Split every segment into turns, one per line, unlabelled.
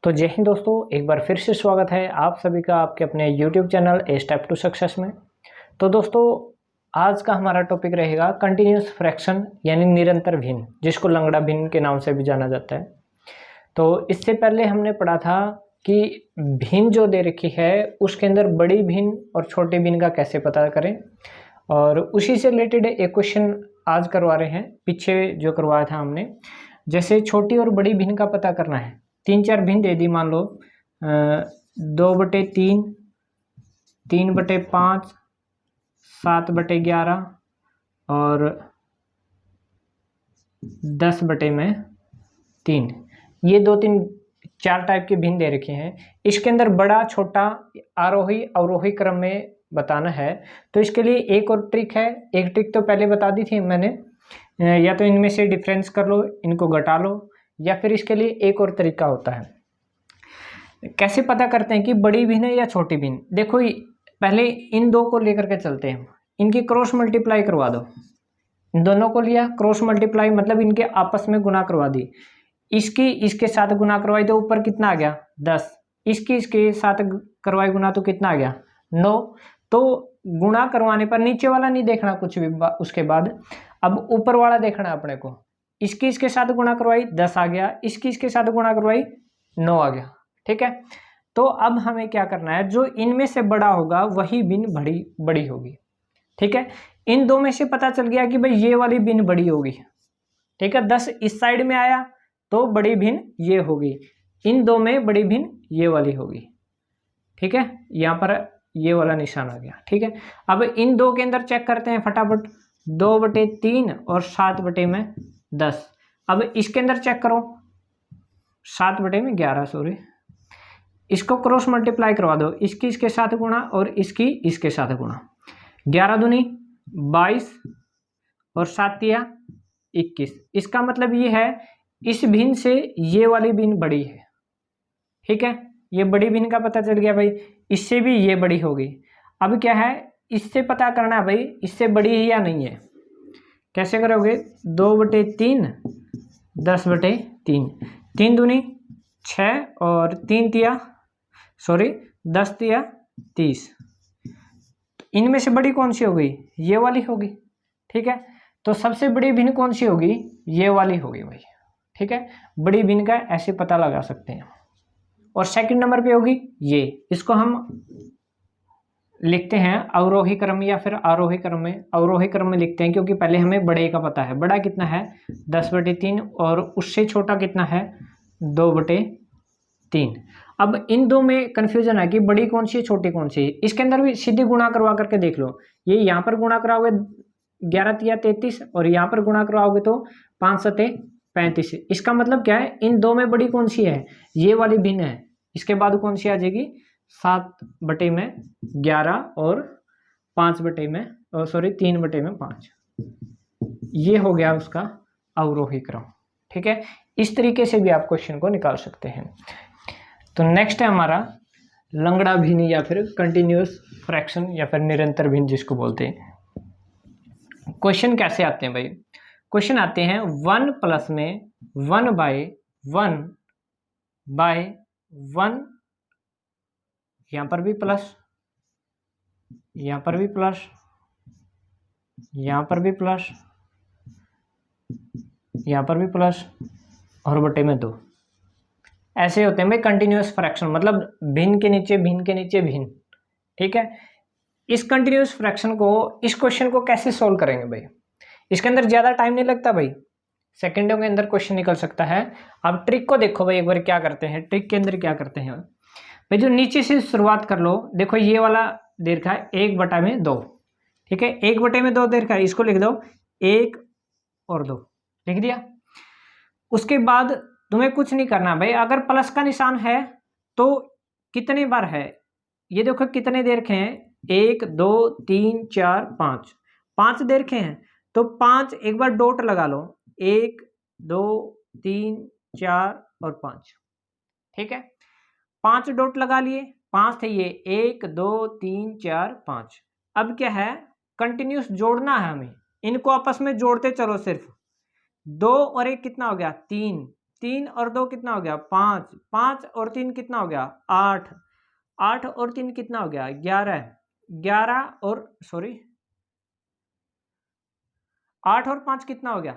तो जय हिंद दोस्तों, एक बार फिर से स्वागत है आप सभी का आपके अपने YouTube channel a step to success में। तो दोस्तों, आज का हमारा टॉपिक रहेगा कंटिन्यूस फ्रैक्शन यानी निरंतर भिन्न, जिसको लंगड़ा भिन्न के नाम से भी जाना जाता है। तो इससे पहले हमने पढ़ा था कि भिन्न जो दे रखी है उसके अंदर बड़ी भिन्न और छोटी भिन्न का कैसे पता करें, और उसी से रिलेटेड एक क्वेश्चन आज करवा रहे हैं। पीछे जो करवाया था हमने, जैसे छोटी और बड़ी भिन्न का पता करना है। 3-4 भिन्न दे दी, मान लो 2/3, 3/5, 7/11 और 10/3। ये 2-3-4 टाइप के भिन्न दे रखे हैं। इसके अंदर बड़ा छोटा आरोही अवरोही क्रम में बताना है। तो इसके लिए एक और ट्रिक है। एक ट्रिक तो पहले बता दी थी मैंने, या तो इनमें से डिफरेंस कर लो, इनको घटा लो, या फिर इसके लिए एक और तरीका होता है। कैसे पता करते हैं कि बड़ी भिन्न है या छोटी भिन्न? देखो, पहले इन दो को लेकर के चलते हैं। इनकी क्रॉस मल्टीप्लाई करवा दो। इन दोनों को लिया, क्रॉस मल्टीप्लाई मतलब इनके आपस में गुना करवा दी। इसकी इसके साथ गुना करवाई तो ऊपर कितना आ गया? 10। इसकी इसके साथ करवाई गुना तो कितना आ गया? 9। तो गुणा करवाने पर नीचे वाला नहीं देखना कुछ भी, उसके बाद अब ऊपर वाला देखना है अपने को। इसकी इसके साथ गुणा करवाई 10 आ गया, इसकी इसके साथ गुणा करवाई 9 आ गया। ठीक है, तो अब हमें क्या करना है, जो इनमें से बड़ा होगा वही भिन्न बड़ी होगी। ठीक है, इन दो में से पता चल गया कि भाई ये वाली भिन्न बड़ी होगी। ठीक है, 10 इस साइड में आया तो बड़ी भिन्न ये होगी, इन दो में बड़ी भिन्न ये वाली होगी। ठीक है, यहाँ पर ये वाला निशान आ गया। ठीक है, अब इन दो के अंदर चेक करते हैं फटाफट। 2/3 और 7/10। अब इसके अंदर चेक करो, 7/11, सॉरी, इसको क्रॉस मल्टीप्लाई करवा दो। इसकी इसके साथ गुणा और इसकी इसके साथ गुणा। 11 दूनी 22 और 7 21। इसका मतलब ये है इस भिन्न से ये वाली भिन्न बड़ी है। ठीक है, ये बड़ी भिन्न का पता चल गया भाई, इससे भी ये बड़ी होगी। अब क्या है, इससे पता करना है भाई इससे बड़ी है या नहीं है। कैसे करोगे? 2/3 10/3। 3 दूनी 6 और 10 तिया 30। इनमें से बड़ी कौन सी होगी? ये वाली होगी। ठीक है, तो सबसे बड़ी भिन्न कौन सी होगी? ये वाली होगी भाई। ठीक है, बड़ी भिन्न का ऐसे पता लगा सकते हैं। और सेकंड नंबर पे होगी ये, इसको हम लिखते हैं अवरोही क्रम या फिर आरोही क्रम में। अवरोही क्रम में लिखते हैं क्योंकि पहले हमें बड़े का पता है। बड़ा कितना है? 10/3 और उससे छोटा कितना है? 2/3। अब इन दो में कंफ्यूजन है कि बड़ी कौन सी है छोटी कौन सी है। इसके अंदर भी सीधे गुणा करवा करके देख लो। ये यहाँ पर गुणा कराओगे 11 तिया 33 और यहाँ पर गुणा कराओगे तो 5 सते 35। इसका मतलब क्या है, इन दो में बड़ी कौन सी है? ये वाली भिन्न है। इसके बाद कौन सी आ जाएगी? 7/11 और 3/5। ये हो गया उसका अवरोही क्रम। ठीक है, इस तरीके से भी आप क्वेश्चन को निकाल सकते हैं। तो नेक्स्ट है हमारा लंगड़ा भिन्न या फिर कंटिन्यूस फ्रैक्शन या फिर निरंतर भिन्न जिसको बोलते हैं। क्वेश्चन कैसे आते हैं भाई? क्वेश्चन आते हैं 1 प्लस में 1/1/1, यहाँ पर भी प्लस, यहाँ पर भी प्लस, यहाँ पर भी प्लस, यहाँ पर भी प्लस और बटे में 2। ऐसे होते हैं भाई कंटिन्यूस फ्रैक्शन, मतलब भिन्न के नीचे भिन्न के नीचे भिन्न। ठीक है, इस कंटिन्यूस फ्रैक्शन को, इस क्वेश्चन को कैसे सोल्व करेंगे भाई? इसके अंदर ज़्यादा टाइम नहीं लगता भाई, सेकेंडों के अंदर क्वेश्चन निकल सकता है। अब ट्रिक को देखो भाई, एक बार क्या करते हैं। ट्रिक के अंदर क्या करते हैं भाई, जो नीचे से शुरुआत कर लो। देखो ये वाला दे रखा है 1/2। ठीक है, 1/2 दे रखा है, इसको लिख दो 1 और 2, लिख दिया। उसके बाद तुम्हें कुछ नहीं करना भाई। अगर प्लस का निशान है तो कितने बार है ये देखो, कितने दे रखे हैं? 1 2 3 4 5, 5 दे रखे हैं तो 5 एक बार डॉट लगा लो। 1 2 3 4 और 5। ठीक है, 5 डॉट लगा लिए, 5 थे ये, 1 2 3 4 5। अब क्या है, कंटिन्यूस जोड़ना है हमें, इनको आपस में जोड़ते चलो। सिर्फ 2 और 1 कितना हो गया? 3, 3 और 2 कितना हो गया 5, 5 और 3 कितना हो गया 8, 8 और 3 कितना हो गया 11, 11 और सॉरी 8 और 5 कितना हो गया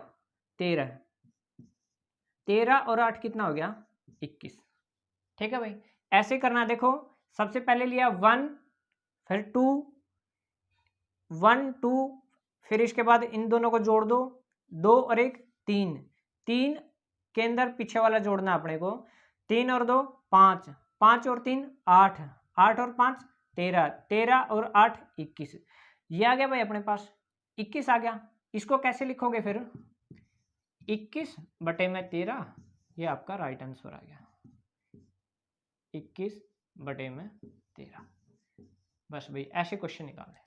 13, 13 और 8 कितना हो गया 21। ठीक है भाई, ऐसे करना। देखो सबसे पहले लिया 1, फिर 2, 1 2, फिर इसके बाद इन दोनों को जोड़ दो, 2 और 1 3, 3 के अंदर पीछे वाला जोड़ना अपने को, 3 और 2 5, 5 और 3 8, 8 और 5 13, 13 और 8 21। ये आ गया भाई अपने पास 21 आ गया। इसको कैसे लिखोगे फिर 21/13, ये आपका राइट आंसर आ गया 21/13। बस भाई ऐसे क्वेश्चन निकालने।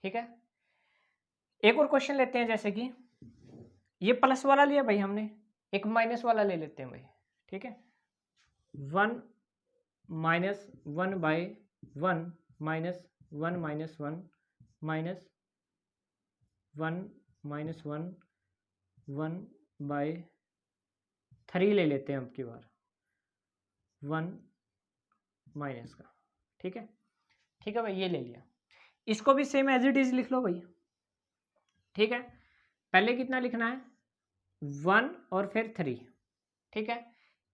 ठीक है, एक और क्वेश्चन लेते हैं, जैसे कि ये प्लस वाला लिया भाई हमने, एक माइनस वाला ले लेते हैं भाई। ठीक है, 1 minus 1/1 minus 1 minus 1 minus 1 minus 1 1/3 ले लेते हैं अब की बार 1 माइनस का। ठीक है, ठीक है भाई, ये ले लिया। इसको भी सेम एज इट इज लिख लो भाई। ठीक है, पहले कितना लिखना है 1 और फिर 3। ठीक है,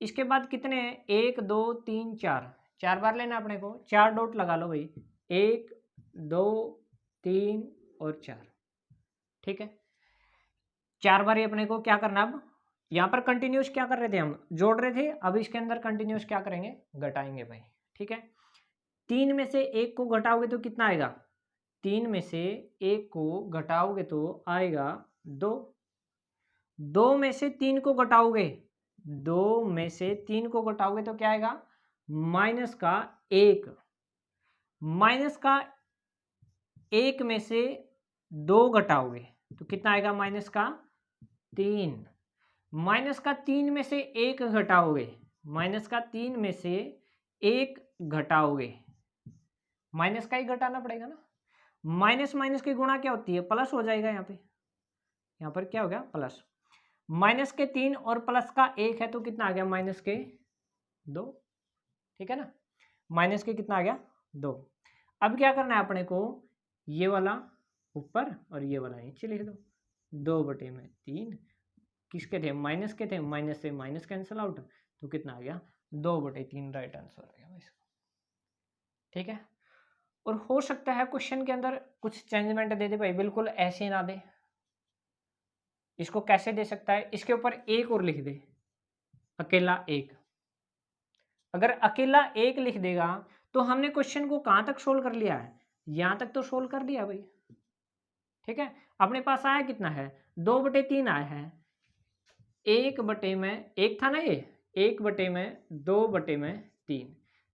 इसके बाद कितने हैं 1 2 3 4, 4 बार लेना अपने को, 4 डॉट लगा लो भाई 1 2 3 और 4। ठीक है, 4 बार ही अपने को क्या करना, अब यहाँ पर कंटिन्यूस क्या कर रहे थे हम जोड़ रहे थे, अब इसके अंदर कंटिन्यूस क्या करेंगे घटाएंगे भाई। ठीक है, 3 में से 1 को घटाओगे तो कितना आएगा, 3 में से 1 को घटाओगे तो आएगा 2, 2 में से 3 को घटाओगे, 2 में से 3 को घटाओगे तो क्या आएगा माइनस का 1, माइनस का 1 में से 2 घटाओगे तो कितना आएगा माइनस का 3, माइनस का 3 में से 1 घटाओगे, माइनस का 3 में से 1 घटाओगे, माइनस का ही घटाना पड़ेगा ना, माइनस माइनस की गुणा क्या होती है प्लस हो जाएगा, यहाँ पर क्या हो गया प्लस, माइनस के 3 और प्लस का 1 है तो कितना आ गया माइनस के 2। ठीक है ना, माइनस के कितना आ गया 2। अब क्या करना है अपने को, ये वाला ऊपर और ये वाला नीचे लिख दो, 2/3 किसके थे माइनस के थे, माइनस से माइनस कैंसिल आउट तो कितना आ गया 2/3 राइट आंसर आ गया इसका। ठीक है, और हो सकता है क्वेश्चन के अंदर कुछ चेंजमेंट दे दे भाई, बिल्कुल ऐसे ना दे। इसको कैसे दे सकता है, इसके ऊपर एक और लिख दे अकेला 1, अगर अकेला 1 लिख देगा तो हमने क्वेश्चन को कहां तक सोल्व कर लिया है, यहां तक तो सोल्व कर लिया भाई। ठीक है, अपने पास आया कितना है 2/3 आया है, 1/1 था ना, ये 1/2/3,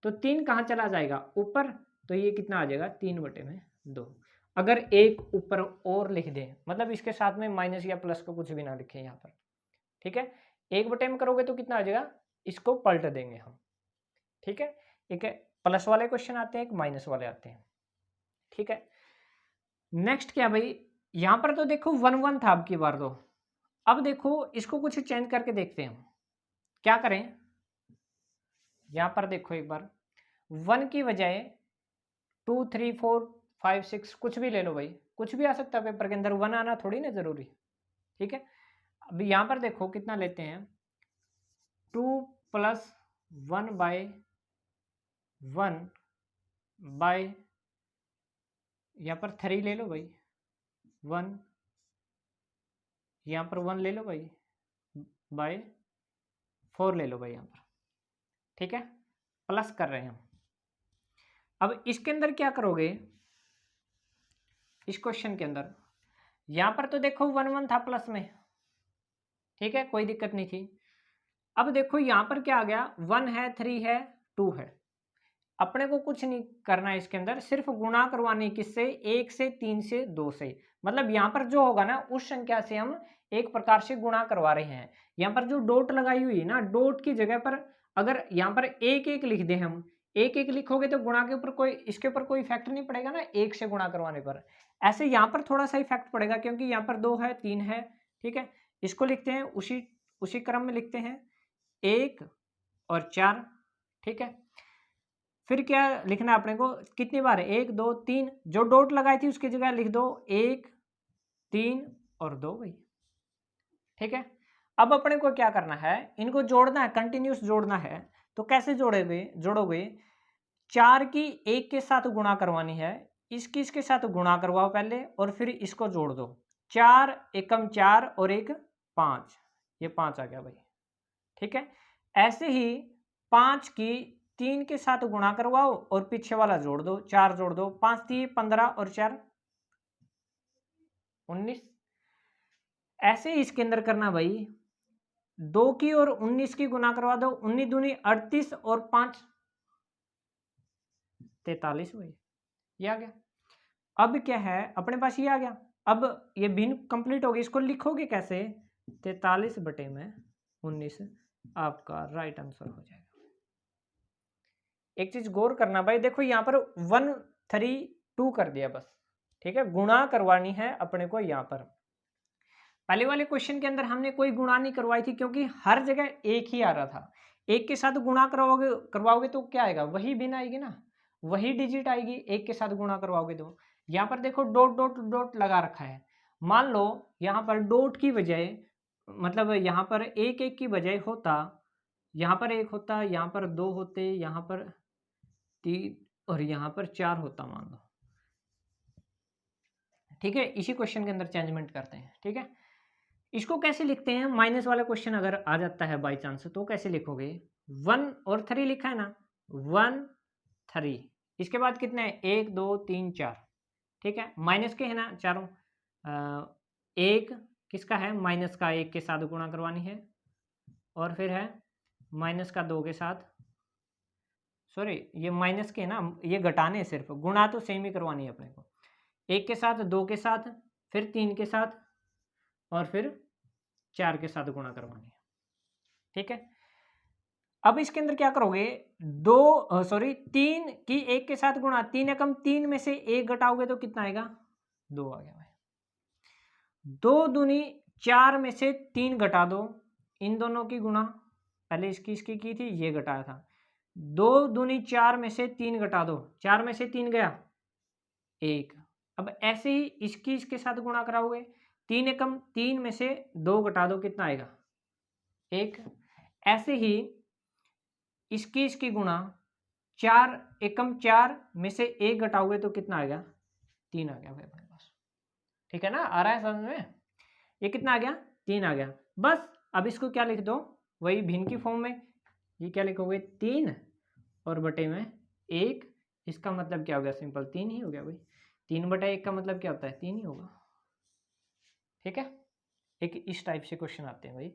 तो 3 कहाँ चला जाएगा ऊपर, तो ये कितना आ जाएगा 3/2। अगर 1 ऊपर और लिख दे, मतलब इसके साथ में माइनस या प्लस को कुछ भी ना लिखें यहाँ पर। ठीक है, 1/में करोगे तो कितना आ जाएगा, इसको पलट देंगे हम। ठीक है, एक प्लस वाले क्वेश्चन आते हैं, एक माइनस वाले आते हैं। ठीक है, नेक्स्ट क्या भाई, यहां पर तो देखो 1 1 था अब की बार, तो अब देखो इसको कुछ चेंज करके देखते हैं हम क्या करें। यहां पर देखो एक बार 1 की बजाय 2 3 4 5 6 कुछ भी ले लो भाई, कुछ भी आ सकता है पेपर के अंदर, 1 आना थोड़ी ना जरूरी। ठीक है, अब यहां पर देखो कितना लेते हैं 2 + 1/1 यहाँ पर 3 ले लो भाई 1, यहाँ पर 1 ले लो भाई /4 ले लो भाई यहाँ पर। ठीक है, प्लस कर रहे हैं हम। अब इसके अंदर क्या करोगे, इस क्वेश्चन के अंदर यहाँ पर तो देखो 1 1 था प्लस में, ठीक है कोई दिक्कत नहीं थी। अब देखो यहाँ पर क्या आ गया 1 है 3 है 2 है, अपने को कुछ नहीं करना है इसके अंदर, सिर्फ गुणा करवानी किससे 1 से 3 से 2 से, मतलब यहाँ पर जो होगा ना उस संख्या से हम एक प्रकार से गुणा करवा रहे हैं। यहाँ पर जो डॉट लगाई हुई है ना, डॉट की जगह पर अगर यहाँ पर 1 1 लिख दे, हम 1 1 लिखोगे तो गुणा के ऊपर कोई, इसके ऊपर कोई इफेक्ट नहीं पड़ेगा ना 1 से गुणा करवाने पर। ऐसे यहाँ पर थोड़ा सा इफेक्ट पड़ेगा क्योंकि यहाँ पर 2 है 3 है। ठीक है, इसको लिखते हैं उसी उसी क्रम में लिखते हैं 1 और 4, ठीक है। फिर क्या लिखना है अपने को, कितनी बार है, 1 2 3, जो डॉट लगाई थी उसकी जगह लिख दो 1 3 और 2 भाई, ठीक है। अब अपने को क्या करना है, इनको जोड़ना है, कंटिन्यूस जोड़ना है। तो कैसे जोड़ोगे 4 की 1 के साथ गुणा करवानी है, इसकी इसके साथ गुणा करवाओ पहले और फिर इसको जोड़ दो। 4 एकम 4 और 1 5, ये 5 आ गया भाई, ठीक है। ऐसे ही 5 की 3 के साथ गुणा करवाओ और पीछे वाला जोड़ दो, 4 जोड़ दो, 5 3 15 और 4 19। ऐसे ही इसके अंदर करना भाई, 2 की और 19 की गुणा करवा दो, 19 दूनी 38 और 5 43 भाई, ये आ गया। अब क्या है अपने पास, ये आ गया। अब ये भिन्न कंप्लीट हो गई, इसको लिखोगे कैसे, 43 बटे में 19 आपका राइट आंसर हो जाएगा। एक चीज गौर करना भाई, देखो यहाँ पर 1 3 2 कर दिया बस, ठीक है। गुणा करवानी है अपने को यहाँ पर। पहले वाले क्वेश्चन के अंदर हमने कोई गुणा नहीं करवाई थी, क्योंकि हर जगह एक ही आ रहा था। एक के साथ गुणा करवाओगे तो क्या आएगा, वही भिन्न आएगी ना, वही डिजिट आएगी, एक के साथ गुणा करवाओगे तो। यहाँ पर देखो डॉट डॉट डॉट लगा रखा है, मान लो यहाँ पर डॉट की बजाय, मतलब यहाँ पर एक एक की बजाय होता, यहाँ पर 1 होता, यहाँ पर 2 होते, यहाँ पर 3 और यहाँ पर 4 होता मान लो, ठीक है। इसी क्वेश्चन के अंदर चेंजमेंट करते हैं, ठीक है। इसको कैसे लिखते हैं, माइनस वाला क्वेश्चन अगर आ जाता है बाई चांस तो कैसे लिखोगे, 1 और 3 लिखा है ना, 1 3, इसके बाद कितने हैं 1 2 3 4, ठीक है। माइनस के है ना चारों, एक किसका है, माइनस का 1 के साथ गुणा करवानी है, और फिर है माइनस का 2 के साथ, सॉरी ये माइनस के है ना, ये घटाने सिर्फ, गुणा तो सेम ही करवानी है अपने को, 1 के साथ 2 के साथ फिर 3 के साथ और फिर 4 के साथ गुणा करवानी है, ठीक है। अब इसके अंदर क्या करोगे, 3 की 1 के साथ गुणा, 3 एकम 3 में से 1 घटाओगे तो कितना आएगा, 2 आ गया भाई। 2 दूनी 4 में से 3 घटा दो, इन दोनों की गुणा, पहले इसकी की थी, ये घटाया था। 2 दूनी 4 में से 3 घटा दो, 4 में से 3 गया 1। अब ऐसे ही इसके साथ गुणा कराओगे, 3 एकम 3 में से 2 घटा दो, कितना आएगा 1। ऐसे ही इसकी गुणा, 4 एकम 4 में से 1 घटाओगे तो कितना आएगा 3 आ गया भाई अपने पास, ठीक है ना, आ रहा है समझ में, ये कितना आ गया 3 आ गया बस। अब इसको क्या लिख दो, वही भिन्न की फॉर्म में, ये क्या लिखोगे 3 और बटे में 1, इसका मतलब क्या हो गया, सिंपल 3 ही हो गया भाई। 3 बटे 1 का मतलब क्या होता है, 3 ही होगा, ठीक है। एक इस टाइप से क्वेश्चन आते हैं भाई।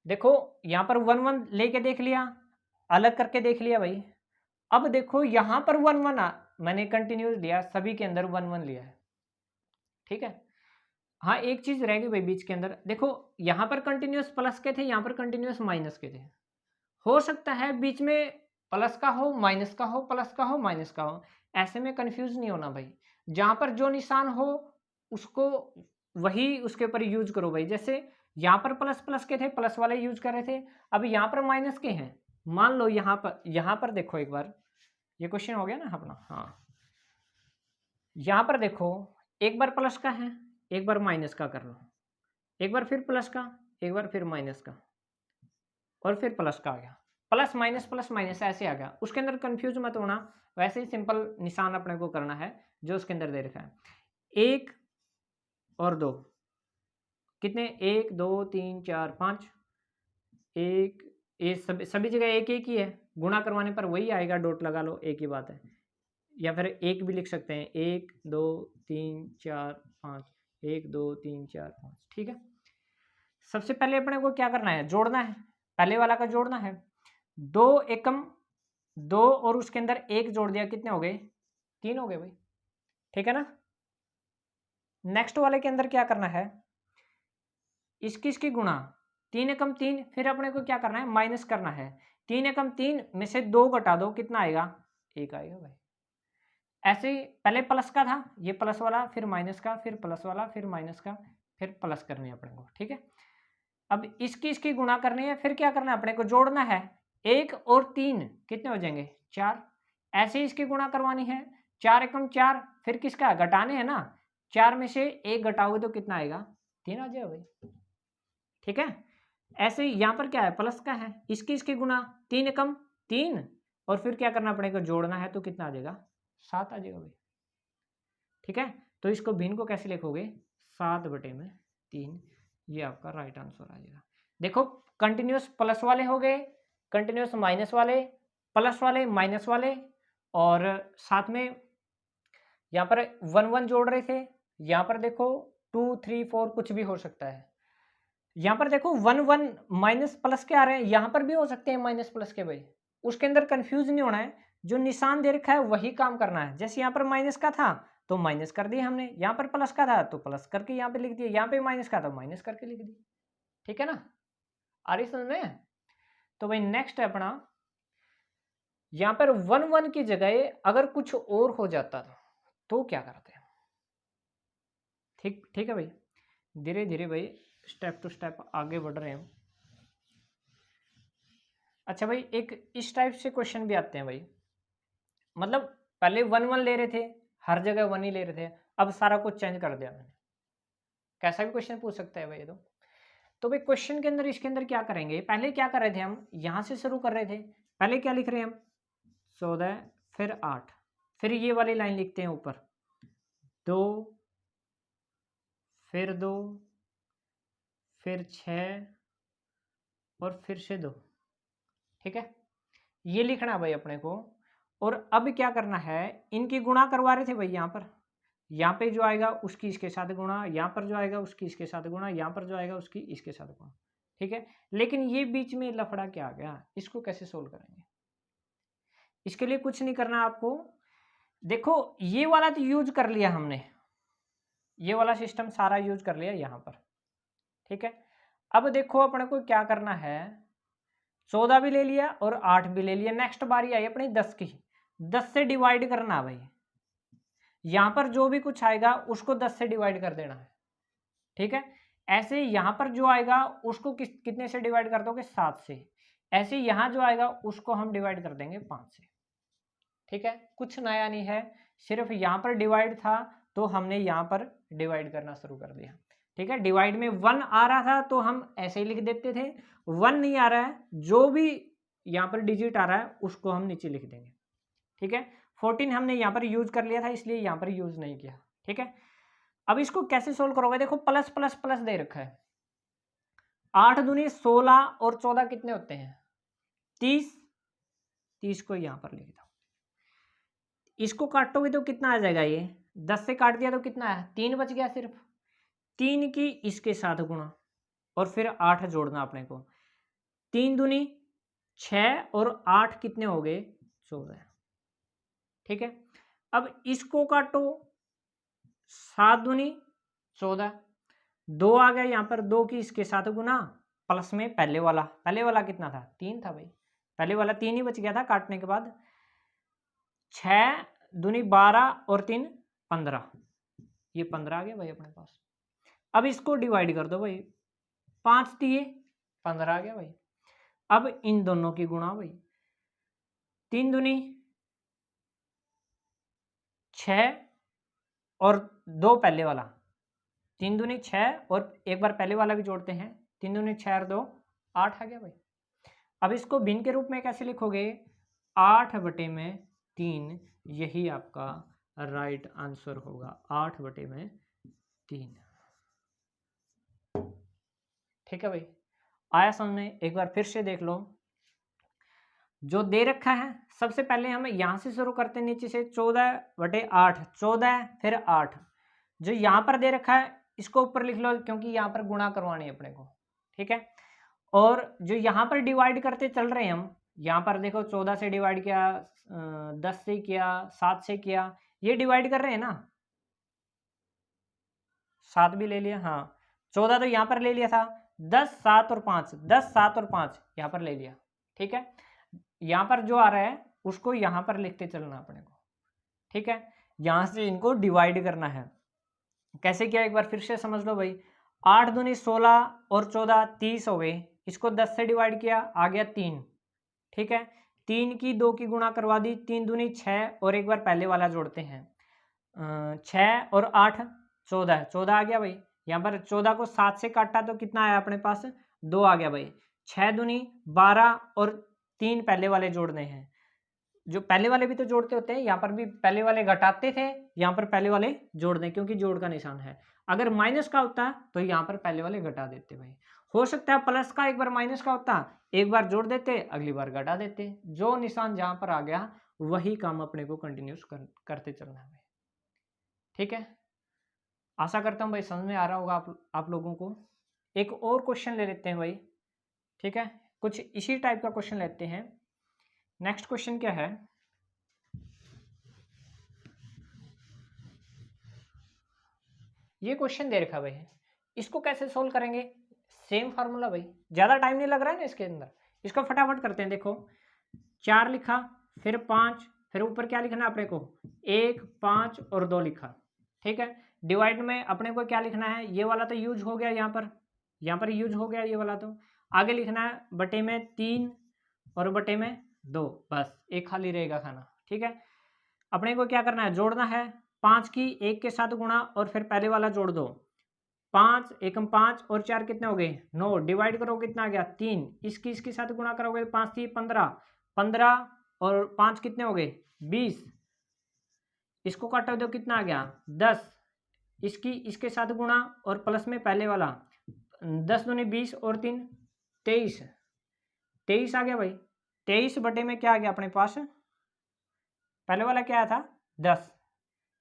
देखो यहाँ पर 1 1 लेके देख लिया, अलग करके देख लिया भाई। अब देखो यहाँ पर 1 1 मैंने कंटिन्यूस लिया, सभी के अंदर 1 1 लिया है, ठीक है। हाँ एक चीज रह गई भाई बीच के अंदर, देखो यहाँ पर कंटिन्यूस प्लस के थे, यहाँ पर कंटिन्यूस माइनस के थे। हो सकता है बीच में प्लस का हो, माइनस का हो, प्लस का हो, माइनस का हो, ऐसे में कंफ्यूज नहीं होना भाई। जहां पर जो निशान हो उसको वही उसके ऊपर यूज करो भाई। जैसे यहाँ पर प्लस प्लस के थे, प्लस वाले यूज कर रहे थे, अब यहाँ पर माइनस के हैं, मान लो यहाँ पर देखो एक बार, ये क्वेश्चन हो गया ना अपना, हाँ यहाँ पर देखो एक बार प्लस का है, एक बार माइनस का कर लो, एक बार फिर प्लस का, एक बार फिर माइनस का, और फिर प्लस का आ गया, प्लस माइनस ऐसे आ गया। उसके अंदर कंफ्यूज मत होना, वैसे ही सिंपल निशान अपने को करना है जो उसके अंदर दे रखा है। 1 और 2 कितने, 1 2 3 4 5, एक ये सभी जगह एक एक ही है, गुणा करवाने पर वही आएगा, डॉट लगा लो, एक ही बात है। या फिर एक भी लिख सकते हैं, 1 2 3 4 5, 1 2 3 4 5, ठीक है। सबसे पहले अपने को क्या करना है, जोड़ना है, पहले वाला का जोड़ना है। 2 एकम 2 और उसके अंदर 1 जोड़ दिया, कितने हो गए 3 हो गए भाई, ठीक है ना। नेक्स्ट वाले के अंदर क्या करना है, इसकी गुणा, 3 एकम 3, फिर अपने को क्या करना है, माइनस करना है। 3 एकम 3 में से 2 घटा दो, कितना आएगा 1 आएगा भाई। ऐसे ही पहले प्लस का था, ये प्लस वाला, फिर माइनस का, फिर प्लस वाला, फिर माइनस का, फिर प्लस करनी है अपने को, ठीक है। अब इसकी गुणा करनी है, फिर क्या करना है अपने को, जोड़ना है। 1 और 3 कितने हो जाएंगे, 4। ऐसे ही इसकी गुणा करवानी है, 4 एकम 4, फिर किसका घटाने है ना, 4 में से 1 घटाओगे तो कितना आएगा, 3 आ जाएगा भाई। ठीक है, ऐसे ही यहाँ पर क्या है, प्लस का है, इसकी गुणा, 3 एकम 3, और फिर क्या करना अपने को, जोड़ना है, तो कितना आ जाएगा, 7 आ जाएगा भाई। ठीक है, तो इसको भिन्न को कैसे लिखोगे, 7/3, ये आपका राइट आंसर आ जाएगा। देखो कंटिन्यूस प्लस वाले हो गए, कंटिन्यूस माइनस वाले, प्लस वाले, माइनस वाले, और साथ में यहाँ पर 1 1 जोड़ रहे थे, यहाँ पर देखो 2 3 4 कुछ भी हो सकता है। यहाँ पर देखो 1 1 माइनस प्लस के आ रहे हैं, यहाँ पर भी हो सकते हैं माइनस प्लस के भाई, उसके अंदर कंफ्यूज नहीं होना है, जो निशान दे रखा है वही काम करना है। जैसे यहाँ पर माइनस का था तो माइनस कर दिया हमने, यहाँ पर प्लस का था तो प्लस करके यहाँ पे लिख दिया, यहाँ पे माइनस का था माइनस करके लिख दिया। ठीक है ना, आ रही समझ में। तो भाई नेक्स्ट है अपना, यहाँ पर 1 1 की जगह अगर कुछ और हो जाता तो क्या करते हैं। ठीक है भाई, धीरे धीरे भाई स्टेप टू स्टेप आगे बढ़ रहे हैं। अच्छा भाई, एक इस टाइप से क्वेश्चन भी आते हैं भाई, मतलब पहले 1 1 ले रहे थे, हर जगह 1 ही ले रहे थे, अब सारा कुछ चेंज कर दिया मैंने। कैसा भी क्वेश्चन पूछ सकता है भाई। तो भाई क्वेश्चन के अंदर, इसके अंदर क्या करेंगे, पहले क्या कर रहे थे हम, यहां से शुरू कर रहे थे, पहले क्या लिख रहे हैं हम, 14, फिर 8, फिर ये वाली लाइन लिखते हैं ऊपर, 2, फिर 2, फिर 6, और फिर से 2। ठीक है, ये लिखना है भाई अपने को। और अब क्या करना है, इनकी गुणा करवा रहे थे भाई, यहाँ पे जो आएगा उसकी इसके साथ गुणा, यहाँ पर जो आएगा उसकी इसके साथ गुणा, यहाँ पर जो आएगा उसकी इसके साथ गुणा। ठीक है, लेकिन ये बीच में लफड़ा क्या आ गया, इसको कैसे सोल्व करेंगे। इसके लिए कुछ नहीं करना आपको, देखो ये वाला तो यूज कर लिया हमने, ये वाला सिस्टम सारा यूज कर लिया यहाँ पर। ठीक है, अब देखो अपने को क्या करना है, 14 भी ले लिया और 8 भी ले लिया, नेक्स्ट बारी आई अपनी 10 की, 10 से डिवाइड करना भाई, यहां पर जो भी कुछ आएगा उसको 10 से डिवाइड कर देना है। ठीक है, ऐसे यहां पर जो आएगा उसको कितने से डिवाइड कर दोगे, 7 से। ऐसे यहां जो आएगा उसको हम डिवाइड कर देंगे 5 से। ठीक है, कुछ नया नहीं है, सिर्फ यहां पर डिवाइड था तो हमने यहां पर डिवाइड करना शुरू कर दिया। ठीक है, डिवाइड में 1 आ रहा था तो हम ऐसे ही लिख देते थे, 1 नहीं आ रहा है, जो भी यहाँ पर डिजिट आ रहा है उसको हम नीचे लिख देंगे। ठीक है, 14 हमने यहाँ पर यूज कर लिया था इसलिए यहाँ पर यूज नहीं किया। ठीक है, अब इसको कैसे सोल्व करोगे, देखो प्लस प्लस प्लस दे रखा है, 8 दूनी 16 और 14 कितने होते हैं, 30, 30 को यहाँ पर लिख दो। इसको काटोगे तो कितना आ जाएगा, ये 10 से काट दिया तो कितना है, 3 बच गया सिर्फ, 3 की इसके साथ गुणा, और फिर 8 जोड़ना अपने को, 3 दूनी 6 और 8 कितने हो गए, 14। ठीक है, अब इसको काटो, 7 दूनी 14, 2 आ गया यहाँ पर, 2 की इसके साथ गुना, प्लस में पहले वाला कितना था, 3 था भाई, पहले वाला 3 ही बच गया था काटने के बाद, 6 दूनी 12 और 3 15, ये 15 आ गया भाई अपने पास। अब इसको डिवाइड कर दो भाई, 5 दिए 15 आ गया भाई। अब इन दोनों की गुणा भाई, 3 दूनी 6 और 2 पहले वाला, 3 दूनी 6 और एक बार पहले वाला भी जोड़ते हैं, 3 दूनी 6 और 2 8 आ गया भाई। अब इसको भिन्न के रूप में कैसे लिखोगे, 8/3, यही आपका राइट आंसर होगा, 8/3। ठीक है भाई, आया समझ में, एक बार फिर से देख लो जो दे रखा है। सबसे पहले हम यहां से शुरू करते हैं नीचे से, 14/8, 14 फिर 8, जो यहां पर दे रखा है इसको ऊपर लिख लो क्योंकि यहां पर गुणा करवानी है अपने को। ठीक है, और जो यहां पर डिवाइड करते चल रहे हैं हम, यहां पर देखो 14 से डिवाइड किया, 10 से किया, 7 से किया, ये डिवाइड कर रहे हैं ना, 7 भी ले लिया, हाँ 14 तो यहाँ पर ले लिया था, 10 7 और 5, 10 7 और 5 यहाँ पर ले लिया। ठीक है, यहाँ पर जो आ रहा है उसको यहाँ पर लिखते चलना अपने को। ठीक है, यहाँ से इनको डिवाइड करना है, कैसे किया एक बार फिर से समझ लो भाई, 8 दूनी 16 और 14 30 हो गए। इसको 10 से डिवाइड किया, आ गया 3। ठीक है, 3 की 2 की गुणा करवा दी, 3 दूनी 6 और एक बार पहले वाला जोड़ते हैं। 6 और 8 14, 14 आ गया भाई। यहाँ पर 14 को 7 से काटा तो कितना आया अपने पास, 2 आ गया भाई। 6 दूनी 12 और 3 पहले वाले जोड़ने हैं। जो पहले वाले भी तो जोड़ते होते हैं, यहाँ पर भी पहले वाले घटाते थे, यहाँ पर पहले वाले जोड़ दें क्योंकि जोड़ का निशान है। अगर माइनस का होता तो यहाँ पर पहले वाले घटा देते भाई। हो सकता है प्लस का एक बार माइनस का होता, एक बार जोड़ देते अगली बार घटा देते। जो निशान जहां पर आ गया वही काम अपने को कंटिन्यूस करते चलना है भाई। ठीक है, आशा करता हूँ भाई समझ में आ रहा होगा आप लोगों को। एक और क्वेश्चन ले लेते हैं भाई। ठीक है, कुछ इसी टाइप का क्वेश्चन लेते हैं। नेक्स्ट क्वेश्चन क्या है, ये क्वेश्चन दे रखा भाई है, इसको कैसे सोल्व करेंगे। सेम फार्मूला भाई, ज्यादा टाइम नहीं लग रहा है ना इसके अंदर। इसको फटाफट करते हैं। देखो 4 लिखा, फिर 5, फिर ऊपर क्या लिखना है अपने को, 1 5 और 2 लिखा। ठीक है, डिवाइड में अपने को क्या लिखना है, ये वाला तो यूज हो गया, यहाँ पर यूज हो गया ये वाला। तो आगे लिखना है बटे में 3 और बटे में 2, बस एक खाली रहेगा खाना। ठीक है, अपने को क्या करना है, जोड़ना है। 5 की 1 के साथ गुणा और फिर पहले वाला जोड़ दो। 5 एकम 5 और 4 कितने हो गए, 9। डिवाइड करो कितना आ गया, 3। इसके साथ गुणा करोगे 5 3 15, 15 और 5 कितने हो गए, 20। इसको काटो दो कितना आ गया, 10। इसके साथ गुणा और प्लस में पहले वाला, 10 दूनी 20 और 3 23, 23 आ गया भाई। 23 बटे में क्या आ गया अपने पास, पहले वाला क्या आया था 10,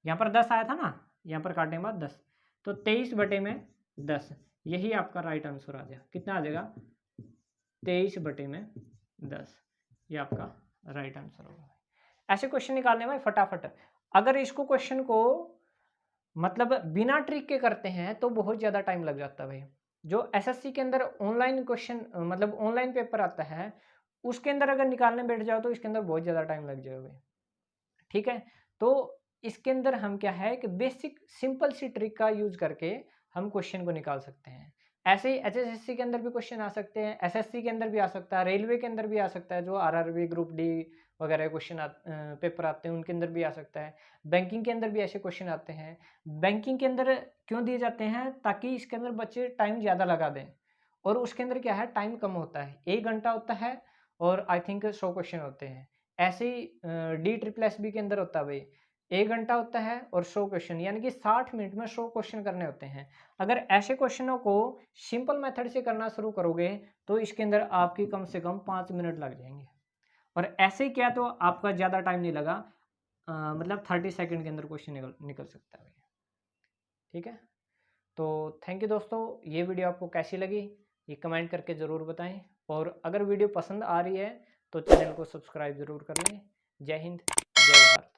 यहाँ पर 10 आया था ना, यहाँ पर काटने के बाद 10, तो 23 बटे में 10, यही आपका राइट आंसर आ जाएगा। कितना आ जाएगा, 23 बटे में 10, ये आपका राइट आंसर होगा। ऐसे क्वेश्चन निकालने में फटाफट। अगर इसको क्वेश्चन को मतलब बिना ट्रिक के करते हैं तो बहुत ज़्यादा टाइम लग जाता है भाई। जो एसएससी के अंदर ऑनलाइन क्वेश्चन मतलब ऑनलाइन पेपर आता है, उसके अंदर अगर निकालने बैठ जाओ तो इसके अंदर बहुत ज़्यादा टाइम लग जाएगा भाई। ठीक है, तो इसके अंदर हम क्या है कि बेसिक सिंपल सी ट्रिक का यूज करके हम क्वेश्चन को निकाल सकते हैं। ऐसे ही एचएसएससी के अंदर भी क्वेश्चन आ सकते हैं, एसएससी के अंदर भी आ सकता है, रेलवे के अंदर भी आ सकता है, जो आरआरबी ग्रुप डी वगैरह क्वेश्चन पेपर आते हैं उनके अंदर भी आ सकता है। बैंकिंग के अंदर भी ऐसे क्वेश्चन आते हैं। बैंकिंग के अंदर क्यों दिए जाते हैं, ताकि इसके अंदर बच्चे टाइम ज़्यादा लगा दें, और उसके अंदर क्या है टाइम कम होता है, 1 घंटा होता है और आई थिंक 100 क्वेश्चन होते हैं। ऐसे ही DSSB के अंदर होता है भाई, 1 घंटा होता है और 100 क्वेश्चन, यानी कि 60 मिनट में 100 क्वेश्चन करने होते हैं। अगर ऐसे क्वेश्चनों को सिंपल मेथड से करना शुरू करोगे तो इसके अंदर आपकी कम से कम 5 मिनट लग जाएंगे, और ऐसे ही क्या तो आपका ज़्यादा टाइम नहीं लगा, मतलब 30 सेकंड के अंदर क्वेश्चन निकल सकता है भैया। ठीक है, तो थैंक यू दोस्तों। ये वीडियो आपको कैसी लगी ये कमेंट करके ज़रूर बताएं, और अगर वीडियो पसंद आ रही है तो चैनल को सब्सक्राइब ज़रूर कर लें। जय हिंद, जय भारत।